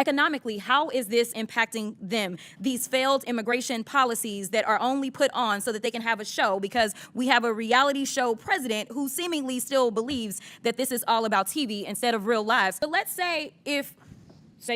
Economically, how is this impacting them? These failed immigration policies that are only put on so that they can have a show, because we have a reality show president who seemingly still believes that this is all about TV instead of real lives. But let's say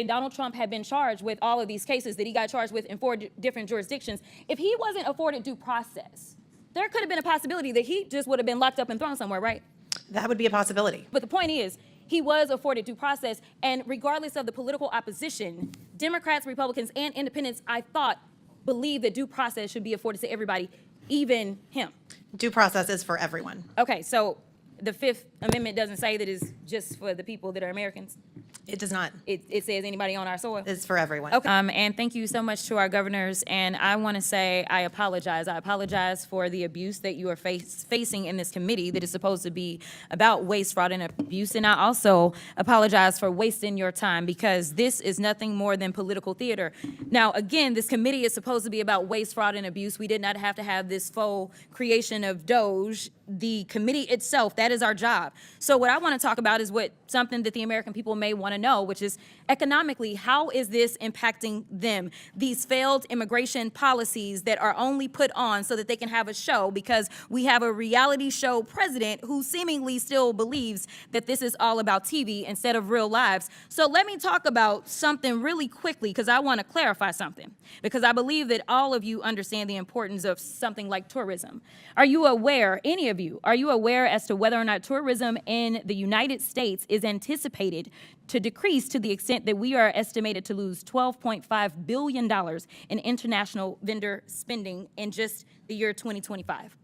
Donald Trump had been charged with all of these cases that he got charged with in 4 different jurisdictions. If he wasn't afforded due process, there could have been a possibility that he just would have been locked up and thrown somewhere, right? That would be a possibility. But the point is, he was afforded due process, and regardless of the political opposition, Democrats, Republicans, and independents, I thought, believe that due process should be afforded to everybody, even him. Due process is for everyone. Okay, so the Fifth Amendment doesn't say that it's just for the people that are Americans? It does not. It says anybody on our soil? It's for everyone. Okay. And thank you so much to our governors. And I want to say I apologize. I apologize for the abuse that you are facing in this committee that is supposed to be about waste, fraud, and abuse. And I also apologize for wasting your time, because this is nothing more than political theater. Now, again, this committee is supposed to be about waste, fraud, and abuse. We did not have to have this faux creation of Doge. The committee itself, that is our job. So what I want to talk about is something that the American people may want to know, which is economically, how is this impacting them? These failed immigration policies that are only put on so that they can have a show, because we have a reality show president who seemingly still believes that this is all about TV instead of real lives. So let me talk about something really quickly, because I want to clarify something, because I believe that all of you understand the importance of something like tourism. Are you aware, any of you, are you aware as to whether or not tourism in the United States is anticipated to decrease to the extent that we are estimated to lose $12.5 billion in international vendor spending in just the year 2025?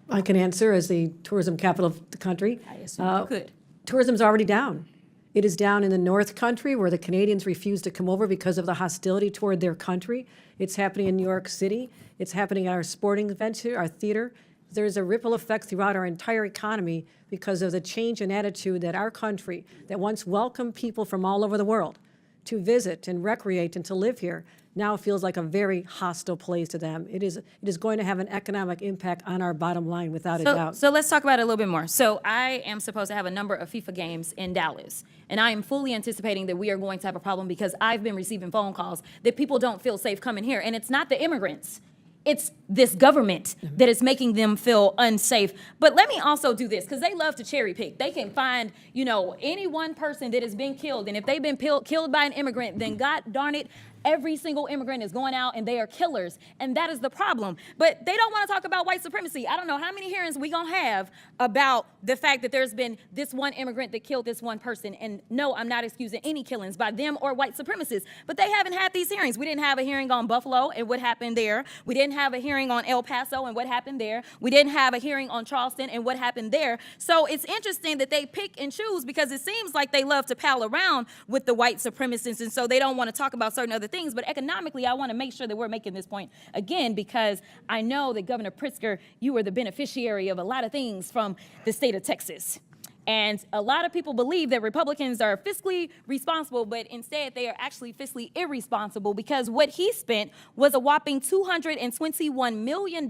I can answer as the tourism capital of the country. I assume you could. Tourism's already down. It is down in the North Country, where the Canadians refuse to come over because of the hostility toward their country. It's happening in New York City. It's happening at our sporting events here, our theater. There's a ripple effect throughout our entire economy because of the change in attitude that our country, that once welcomed people from all over the world to visit and recreate and to live here, now feels like a very hostile place to them. It is going to have an economic impact on our bottom line, without a doubt. So let's talk about it a little bit more. So I am supposed to have a number of FIFA games in Dallas, and I am fully anticipating that we are going to have a problem, because I've been receiving phone calls that people don't feel safe coming here, and it's not the immigrants. It's this government that is making them feel unsafe. But let me also do this, because they love to cherry pick. They can find, any one person that has been killed. And if they've been killed by an immigrant, then God darn it, every single immigrant is going out and they are killers. And that is the problem. But they don't want to talk about white supremacy. I don't know how many hearings we going to have about the fact that there's been this one immigrant that killed this one person. And no, I'm not excusing any killings by them or white supremacists. But they haven't had these hearings. We didn't have a hearing on Buffalo and what happened there. We didn't have a hearing on El Paso and what happened there. We didn't have a hearing on Charleston and what happened there. So it's interesting that they pick and choose, because it seems like they love to pal around with the white supremacists, and so they don't want to talk about certain other things. But economically, I want to make sure that we're making this point again, because I know that Governor Pritzker, you were the beneficiary of a lot of things from the state of Texas. And a lot of people believe that Republicans are fiscally responsible, but instead they are actually fiscally irresponsible, because what he spent was a whopping $221 million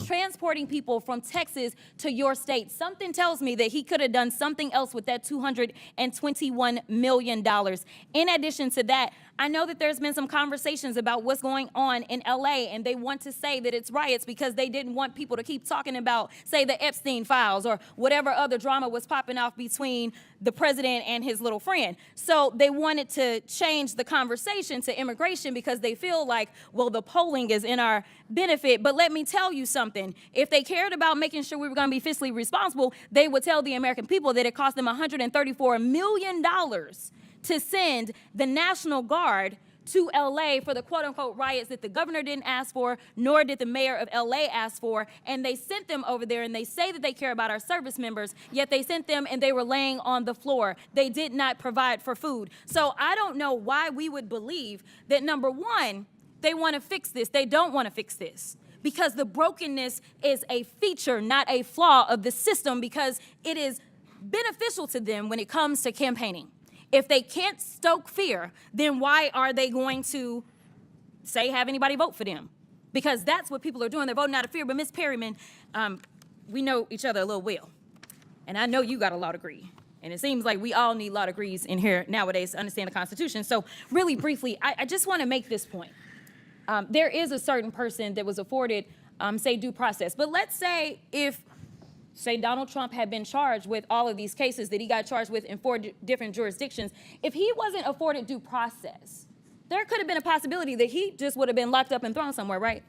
transporting people from Texas to your state. Something tells me that he could have done something else with that $221 million. In addition to that, I know that there's been some conversations about what's going on in LA, and they want to say that it's riots because they didn't want people to keep talking about, say, the Epstein files or whatever other drama was popping off between the president and his little friend. So they wanted to change the conversation to immigration because they feel like, well, the polling is in our benefit. But let me tell you something. If they cared about making sure we were going to be fiscally responsible, they would tell the American people that it cost them $134 million to send the National Guard to LA for the quote-unquote riots that the governor didn't ask for, nor did the mayor of LA ask for. And they sent them over there, and they say that they care about our service members, yet they sent them and they were laying on the floor. They did not provide for food. So I don't know why we would believe that, number one, they want to fix this. They don't want to fix this, because the brokenness is a feature, not a flaw of the system, because it is beneficial to them when it comes to campaigning. If they can't stoke fear, then why are they going to, say, have anybody vote for them? Because that's what people are doing. They're voting out of fear. But Ms. Perryman, we know each other a little well. And I know you got a law degree. And it seems like we all need law degrees in here nowadays to understand the Constitution. So really briefly, I just want to make this point. There is a certain person that was afforded, say, due process. But let's say say Donald Trump had been charged with all of these cases that he got charged with in 4 different jurisdictions. If he wasn't afforded due process, there could have been a possibility that he just would have been locked up and thrown somewhere, right?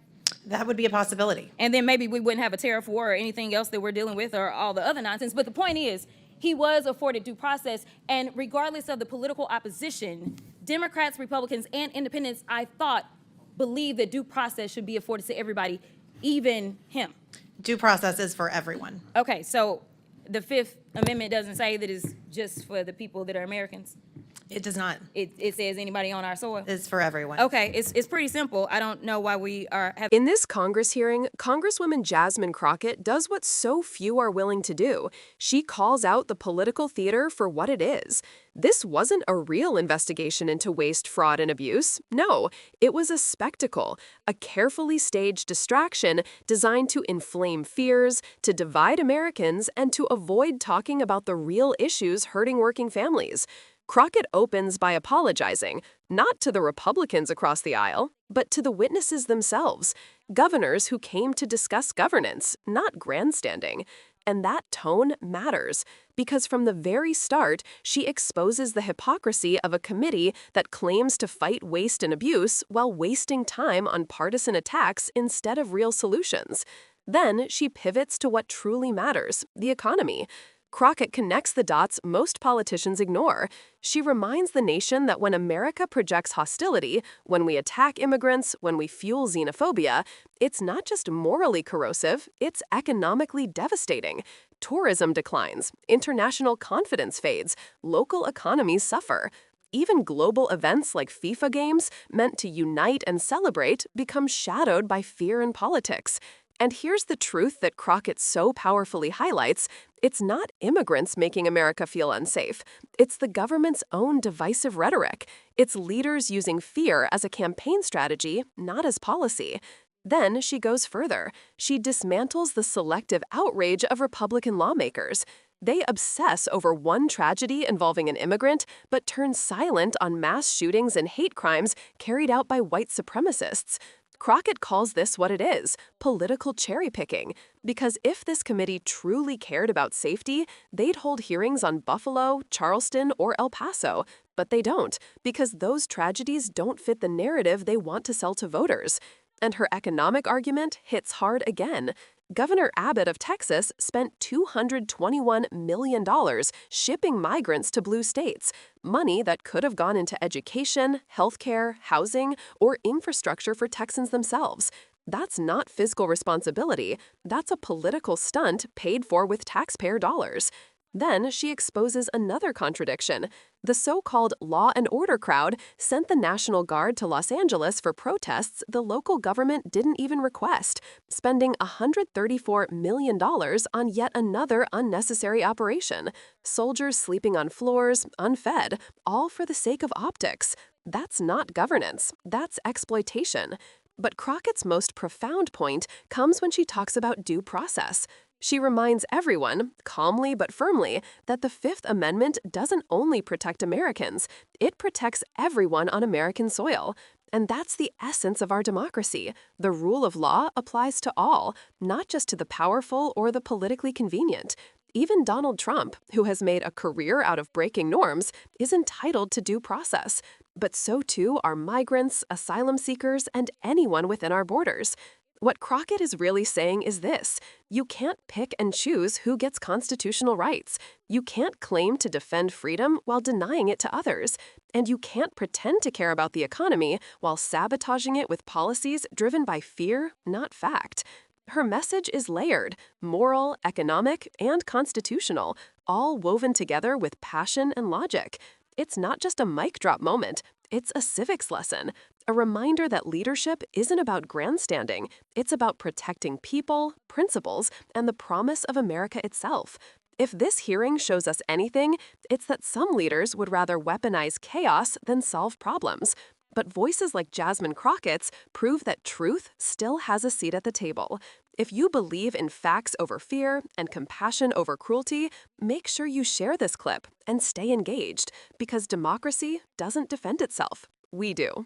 That would be a possibility. And then maybe we wouldn't have a tariff war or anything else that we're dealing with or all the other nonsense. But the point is, he was afforded due process. And regardless of the political opposition, Democrats, Republicans, and independents, I thought, believe that due process should be afforded to everybody, even him. Due process is for everyone. Okay, so the Fifth Amendment doesn't say that it's just for the people that are Americans. It does not. It says anybody on our soil. It's for everyone. Okay, it's pretty simple. I don't know why we are having. In this Congress hearing, Congresswoman Jasmine Crockett does what so few are willing to do. She calls out the political theater for what it is. This wasn't a real investigation into waste, fraud, and abuse. No, it was a spectacle, a carefully staged distraction designed to inflame fears, to divide Americans, and to avoid talking about the real issues hurting working families. Crockett opens by apologizing, not to the Republicans across the aisle, but to the witnesses themselves, governors who came to discuss governance, not grandstanding. And that tone matters, because from the very start, she exposes the hypocrisy of a committee that claims to fight waste and abuse while wasting time on partisan attacks instead of real solutions. Then she pivots to what truly matters, the economy. Crockett connects the dots most politicians ignore. She reminds the nation that when America projects hostility, when we attack immigrants, when we fuel xenophobia, it's not just morally corrosive, it's economically devastating. Tourism declines, international confidence fades, local economies suffer. Even global events like FIFA games, meant to unite and celebrate, become shadowed by fear and politics. And here's the truth that Crockett so powerfully highlights. It's not immigrants making America feel unsafe. It's the government's own divisive rhetoric. It's leaders using fear as a campaign strategy, not as policy. Then she goes further. She dismantles the selective outrage of Republican lawmakers. They obsess over one tragedy involving an immigrant, but turn silent on mass shootings and hate crimes carried out by white supremacists. Crockett calls this what it is, political cherry-picking, because if this committee truly cared about safety, they'd hold hearings on Buffalo, Charleston, or El Paso. But they don't, because those tragedies don't fit the narrative they want to sell to voters. And her economic argument hits hard again. Governor Abbott of Texas spent $221 million shipping migrants to blue states, money that could have gone into education, healthcare, housing, or infrastructure for Texans themselves. That's not fiscal responsibility. That's a political stunt paid for with taxpayer dollars. Then she exposes another contradiction. The so-called law and order crowd sent the National Guard to Los Angeles for protests the local government didn't even request, spending $134 million on yet another unnecessary operation. Soldiers sleeping on floors, unfed, all for the sake of optics. That's not governance. That's exploitation. But Crockett's most profound point comes when she talks about due process. She reminds everyone, calmly but firmly, that the Fifth Amendment doesn't only protect Americans, it protects everyone on American soil. And that's the essence of our democracy. The rule of law applies to all, not just to the powerful or the politically convenient. Even Donald Trump, who has made a career out of breaking norms, is entitled to due process. But so too are migrants, asylum seekers, and anyone within our borders. What Crockett is really saying is this: you can't pick and choose who gets constitutional rights. You can't claim to defend freedom while denying it to others. And you can't pretend to care about the economy while sabotaging it with policies driven by fear, not fact. Her message is layered, moral, economic, and constitutional, all woven together with passion and logic. It's not just a mic drop moment, it's a civics lesson, a reminder that leadership isn't about grandstanding, it's about protecting people, principles, and the promise of America itself. If this hearing shows us anything, it's that some leaders would rather weaponize chaos than solve problems. But voices like Jasmine Crockett's prove that truth still has a seat at the table. If you believe in facts over fear and compassion over cruelty, make sure you share this clip and stay engaged, because democracy doesn't defend itself. We do.